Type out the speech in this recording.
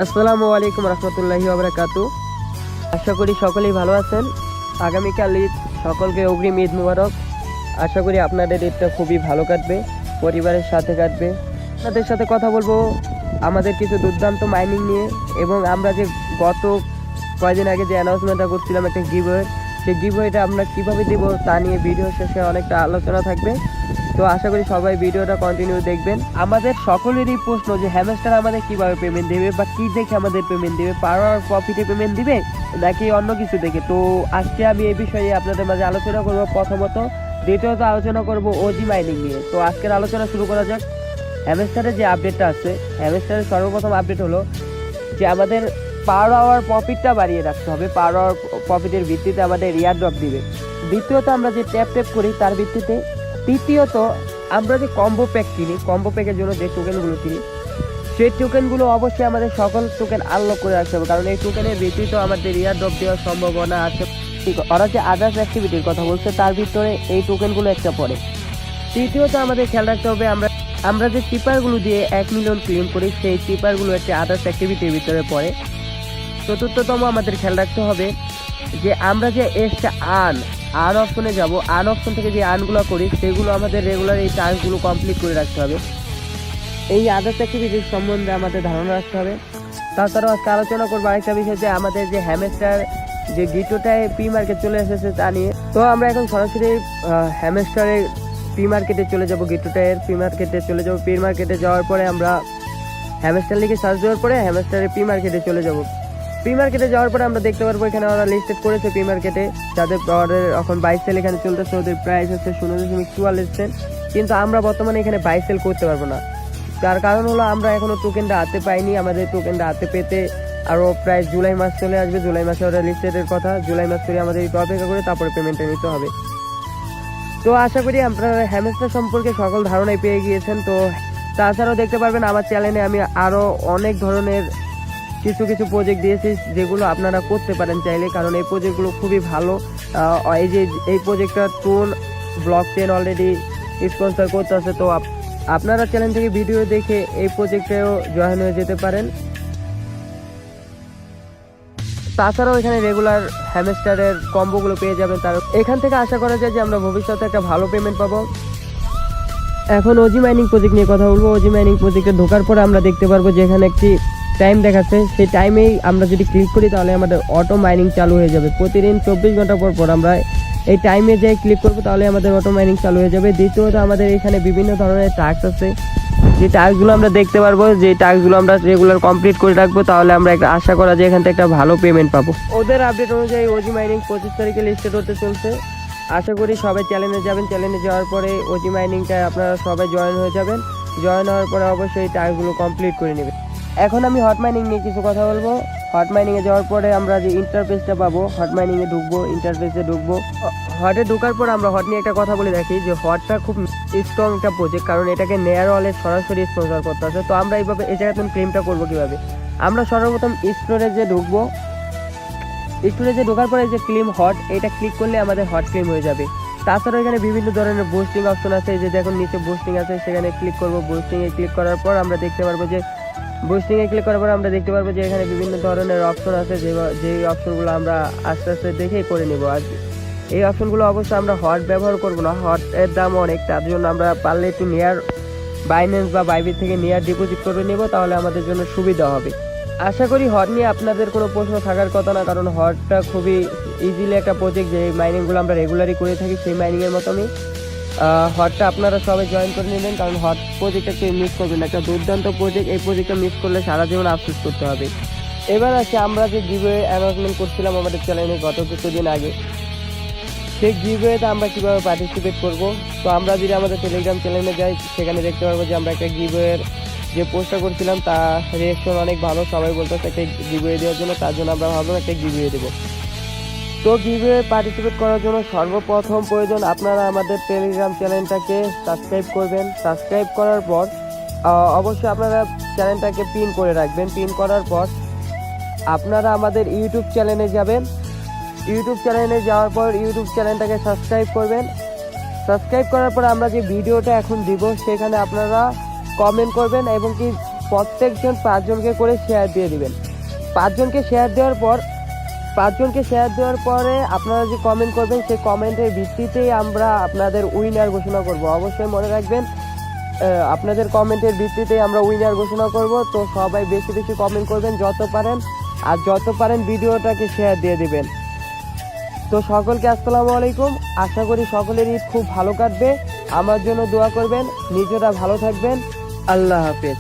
আসসালামু আলাইকুম রহমতুল্লাহি ওয়া বারাকাতু। আশা করি সকলেই ভালো আছেন। আগামীকাল ঈদ, সকলকে অগ্রিম ঈদ মুবারক। আশা করি আপনাদের ঈদটা খুবই ভালো কাটবে, পরিবারের সাথে কাটবে। আপনাদের সাথে কথা বলবো আমাদের কিছু দুর্দান্ত মাইনিং নিয়ে, এবং আমরা যে গত কয়েকদিন আগে যে অ্যানাউন্সমেন্টটা করছিলাম একটা গিভওয়ে, সেই গিভওয়েটা আমরা কীভাবে দেব তা নিয়ে ভিডিও শেষে অনেকটা আলোচনা থাকবে। তো আশা করি সবাই ভিডিওটা কন্টিনিউ দেখবেন। আমাদের সকলেরই প্রশ্ন যে হ্যামস্টার আমাদের কিভাবে পেমেন্ট দেবে বা কি দেখে আমাদের পেমেন্ট দেবে, পার আওয়ার প্রফিটে পেমেন্ট দিবে নাকি অন্য কিছু দেখে। তো আজকে আমি এই বিষয়ে আপনাদের মাঝে আলোচনা করব প্রথমত, দ্বিতীয়ত আলোচনা করব ওজি মাইনিং নিয়ে। তো আজকের আলোচনা শুরু করা যাক। হ্যামস্টারের যে আপডেটটা আছে, হ্যামস্টারের সর্বপ্রথম আপডেট হলো যে আমাদের পার আওয়ার প্রফিটটা বাড়িয়ে রাখতে হবে। পার আওয়ার প্রফিটের ভিত্তিতে আমাদের রিয়ার ড্রপ দিবে। দ্বিতীয়ত আমরা যে ট্যাপ ট্যাপ করি তার ভিত্তিতে। তৃতীয়ত আমরা যে কম্বো প্যাক কিনি, কম্বো প্যাকের জন্য যে টোকেনগুলো কিনি, সেই টোকেনগুলো অবশ্যই আমাদের সকল টোকেন আনলক করে রাখতে হবে, কারণ এই টোকেনের ভিত্তিতে আমাদের রিয়ার ড্রপ দেওয়ার সম্ভাবনা আছে। ওরা যে আদার্স অ্যাক্টিভিটির কথা বলছে তার ভিতরে এই টোকেনগুলো একটা পড়ে। তৃতীয়ত আমাদের খেয়াল রাখতে হবে আমরা যে চিপারগুলো দিয়ে 1 মিলিয়ন ক্লেম করি, সেই চিপারগুলো একটা আদার্স অ্যাক্টিভিটির ভিতরে পড়ে। চতুর্থতম আমাদের খেয়াল রাখতে হবে যে আমরা যে এক্সট্রা আর্ন অপশনে যাব, আর্ন অপশন থেকে যে আর্নগুলো করি সেগুলো আমাদের রেগুলার এই টাস্কগুলো কমপ্লিট করে রাখতে হবে। এই আদার্স অ্যাক্টিভিটির সম্বন্ধে আমাদের ধারণা রাখতে হবে। তাছাড়াও আজকে আলোচনা করবো আরেকটা বিষয়, যে আমাদের যে হ্যামস্টার যে গিটোটায় পি মার্কেট চলে এসেছে তা নিয়ে। তো আমরা এখন সরাসরি হ্যামস্টারের পি মার্কেটে চলে যাব, গিটোটায়ের পি মার্কেটে চলে যাব। পি মার্কেটে যাওয়ার পরে আমরা হ্যামস্টার লিখে সার্চ দেওয়ার পরে হ্যামস্টারের পি মার্কেটে চলে যাব। পি মার্কেটে যাওয়ার পরে আমরা দেখতে পারবো এখানে ওরা লিস্টেড করেছে পি মার্কেটে যাদের পাওয়ারের এখন 22 সেল এখানে চলতেছে, ওদের প্রাইস হচ্ছে 0.44 সেল। কিন্তু আমরা বর্তমানে এখানে 22 সেল করতে পারবো না। তার কারণ হলো আমরা এখনো টোকেনটা হাতে পাইনি। আমাদের টোকেনটা হাতে পেতে আরও প্রায় জুলাই মাস চলে আসবে। জুলাই মাসে ওরা লিস্টেডের কথা, জুলাই মাস করে আমাদের একটু অপেক্ষা করে তারপরে পেমেন্টটা নিতে হবে। তো আশা করি আপনারা হ্যামস্টার সম্পর্কে সকল ধারণাই পেয়ে গিয়েছেন। তো তাছাড়াও দেখতে পারবেন আমার চ্যানেলে আমি আরও অনেক ধরনের কিছু প্রজেক্ট দিয়েছি যেগুলো আপনারা করতে পারেন চাইলে, কারণ এই প্রজেক্টগুলো খুবই ভালো। এই প্রজেক্টটা tone block chain already sponsor করতেছে। তো আপনারা চ্যানেল থেকে ভিডিও দেখে এই প্রজেক্টেও জয়েন হয়ে যেতে পারেন। তাছাড়াও এখানে রেগুলার হ্যামস্টারের কম্বোগুলো পেয়ে যাবেন। তার এখান থেকে আশা করা যায় যে আমরা ভবিষ্যতে একটা ভালো পেমেন্ট পাবো। এখন ওজি মাইনিং প্রজেক্ট নিয়ে কথা বলবো। ওজি মাইনিং প্রজেক্টে ঢোকার পরে আমরা দেখতে পারবো যে এখানে একটি টাইম দেখাচ্ছে। সেই টাইমেই আমরা যদি ক্লিক করি তাহলে আমাদের অটো মাইনিং চালু হয়ে যাবে। প্রতিদিন 24 ঘন্টা পর আমরা এই টাইমে যে ক্লিক করবো তাহলে আমাদের অটো মাইনিং চালু হয়ে যাবে। দ্বিতীয়ত আমাদের এখানে বিভিন্ন ধরনের টাস্ক আছে, যে টাস্কগুলো আমরা দেখতে পারবো। যে টাস্কগুলো আমরা রেগুলার কমপ্লিট করে রাখবো তাহলে আমরা একটা আশা করা যায় এখান থেকে একটা ভালো পেমেন্ট পাবো। ওদের আপডেট অনুযায়ী ওজি মাইনিং 25 তারিখে লিস্টেড হতে চলছে। আশা করি সবাই চ্যানেলে যাবেন। চ্যানেলে যাওয়ার পরে ওজি মাইনিংটা আপনারা সবাই জয়েন হয়ে যাবেন। জয়েন হওয়ার পরে অবশ্যই টাস্কগুলো কমপ্লিট করে নেবেন। এখন আমি হট মাইনিং নিয়ে কিছু কথা বলবো। হট মাইনিংয়ে যাওয়ার পরে আমরা যে ইন্টারফেসটা পাবো, হট মাইনিংয়ে ঢুকবো, ইন্টারফেসে ঢুকবো। হটে ঢোকার পর আমরা হট নিয়ে একটা কথা বলে রাখি যে হটটা খুব স্ট্রং একটা প্রজেক্ট, কারণ এটাকে নেয়ার ওয়ালে সরাসরি স্পন্সর করতে আছে। তো আমরা এইভাবে এই জায়গায় ক্লেমটা করবো কীভাবে? আমরা সর্বপ্রথম স্টোরেজে ঢুকবো। স্টোরেজে ঢোকার পরে যে ক্লেম হট, এটা ক্লিক করলে আমাদের হট ক্লেম হয়ে যাবে। তাছাড়াও এখানে বিভিন্ন ধরনের বুস্টিং অপশন আছে। যে দেখুন নিচে বুস্টিং আছে, সেখানে ক্লিক করবো। বুস্টিংয়ে ক্লিক করার পর আমরা দেখতে পারবো যে এখানে বিভিন্ন ধরনের অপশন আছে, যে অপশনগুলো আমরা আস্তে আস্তে দেখেই করে নেব। আর এই অপশনগুলো অবশ্যই আমরা হট ব্যবহার করবো না, হট এর দাম অনেক। তার জন্য আমরা পারলে একটু নিয়ার বাইন্যান্স বা বাইবিট থেকে নিয়ার ডিপোজিট করে নেব, তাহলে আমাদের জন্য সুবিধা হবে। আশা করি হট নিয়ে আপনাদের কোনো প্রশ্ন থাকার কথা না, কারণ হটটা খুবই ইজিলি একটা প্রজেক্ট। যে মাইনিংগুলো আমরা রেগুলারই করে থাকি সেই মাইনিংয়ের মতনই হটটা আপনারা সবাই জয়েন করে নেবেন, কারণ হট প্রজেক্টটা কেউ মিস করবেন না। একটা দুর্দান্ত প্রজেক্ট, এই প্রজেক্টটা মিস করলে সারা জীবন আফসোস করতে হবে। এবার আছে আমরা যে গিভওয়ে অ্যানাউন্সমেন্ট করছিলাম আমাদের চ্যানেলে গত কিছুদিন আগে, সেই গিভওয়েতে আমরা কীভাবে পার্টিসিপেট করব। তো আমরা যদি আমাদের টেলিগ্রাম চ্যানেলে যাই, সেখানে দেখতে পারবো যে আমরা একটা গিভওয়ের যে পোস্টটা করছিলাম তার রিঅ্যাকশন অনেক ভালো। সবাই বলতেছে একটা গিভওয়ে দেওয়ার জন্য, তার জন্য আমরা ভাবলাম একটা গিভওয়ে দেবো। তো গিভওয়ে পার্টিসিপেট করার জন্য সর্বপ্রথম প্রয়োজন আপনারা আমাদের টেলিগ্রাম চ্যানেলটাকে সাবস্ক্রাইব করবেন। সাবস্ক্রাইব করার পর অবশ্যই আপনারা চ্যানেলটাকে পিন করে রাখবেন। পিন করার পর আপনারা আমাদের ইউটিউব চ্যানেলে যাবেন। ইউটিউব চ্যানেলে যাওয়ার পর ইউটিউব চ্যানেলটাকে সাবস্ক্রাইব করবেন। সাবস্ক্রাইব করার পর আমরা যে ভিডিওটা এখন দিব সেখানে আপনারা কমেন্ট করবেন, এবং কি প্রত্যেকজন 5 জনকে করে শেয়ার দিয়ে দিবেন। 5 জনকে শেয়ার দেওয়ার পরে আপনারা যে কমেন্ট করবেন সেই কমেন্টের ভিত্তিতেই আমরা আপনাদের উইনার ঘোষণা করব। অবশ্যই মনে রাখবেন, আপনাদের কমেন্টের ভিত্তিতেই আমরা উইনার ঘোষণা করব। তো সবাই বেশি বেশি কমেন্ট করবেন যত পারেন, আর যত পারেন ভিডিওটাকে শেয়ার দিয়ে দিবেন। তো সকলকে আসসালামু আলাইকুম। আশা করি সকলের ঈদ খুব ভালো কাটবে। আমার জন্য দোয়া করবেন, নিজেরা ভালো থাকবেন। আল্লাহ হাফেজ।